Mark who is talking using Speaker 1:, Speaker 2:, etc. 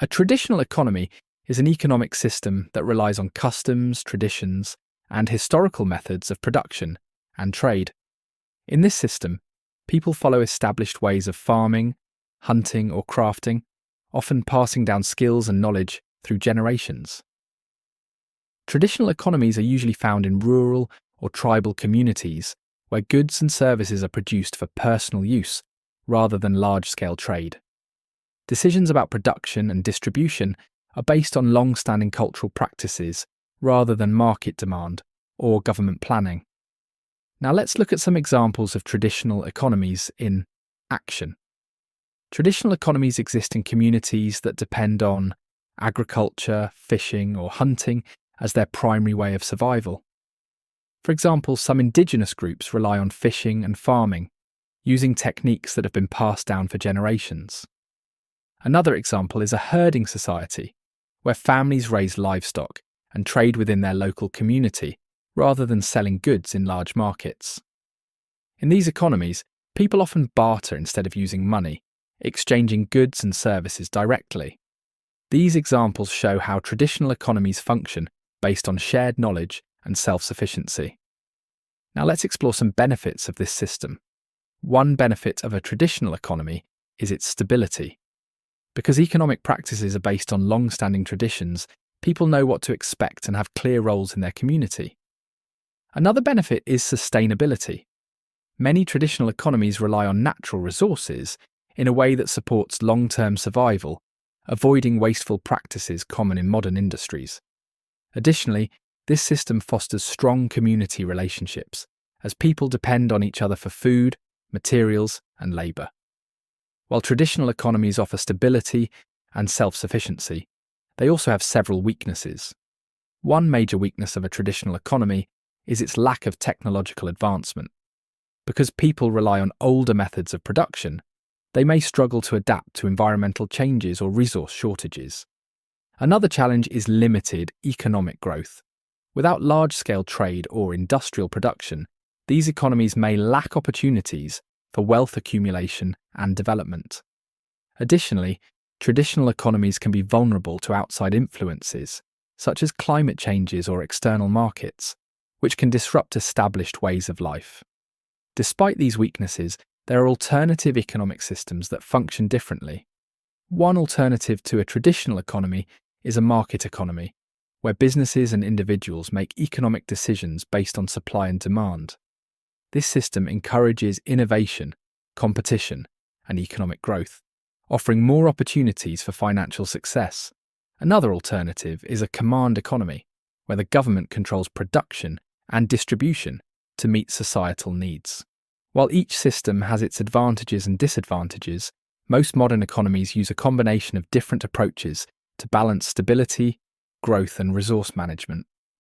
Speaker 1: A traditional economy is an economic system that relies on customs, traditions, and historical methods of production and trade. In this system, people follow established ways of farming, hunting, or crafting, often passing down skills and knowledge through generations. Traditional economies are usually found in rural or tribal communities where goods and services are produced for personal use rather than large-scale trade. Decisions about production and distribution are based on long-standing cultural practices rather than market demand or government planning. Now let's look at some examples of traditional economies in action. Traditional economies exist in communities that depend on agriculture, fishing, or hunting as their primary way of survival. For example, some indigenous groups rely on fishing and farming, using techniques that have been passed down for generations. Another example is a herding society, where families raise livestock and trade within their local community rather than selling goods in large markets. In these economies, people often barter instead of using money, exchanging goods and services directly. These examples show how traditional economies function based on shared knowledge and self-sufficiency. Now let's explore some benefits of this system. One benefit of a traditional economy is its stability. Because economic practices are based on long-standing traditions, people know what to expect and have clear roles in their community. Another benefit is sustainability. Many traditional economies rely on natural resources in a way that supports long-term survival, avoiding wasteful practices common in modern industries. Additionally, this system fosters strong community relationships, as people depend on each other for food, materials, and labour. While traditional economies offer stability and self-sufficiency, they also have several weaknesses. One major weakness of a traditional economy is its lack of technological advancement. Because people rely on older methods of production, they may struggle to adapt to environmental changes or resource shortages. Another challenge is limited economic growth. Without large-scale trade or industrial production, these economies may lack opportunities for wealth accumulation and development. Additionally, traditional economies can be vulnerable to outside influences, such as climate changes or external markets, which can disrupt established ways of life. Despite these weaknesses, there are alternative economic systems that function differently. One alternative to a traditional economy is a market economy, where businesses and individuals make economic decisions based on supply and demand. This system encourages innovation, competition, and economic growth, offering more opportunities for financial success. Another alternative is a command economy, where the government controls production and distribution to meet societal needs. While each system has its advantages and disadvantages, most modern economies use a combination of different approaches to balance stability, growth, and resource management.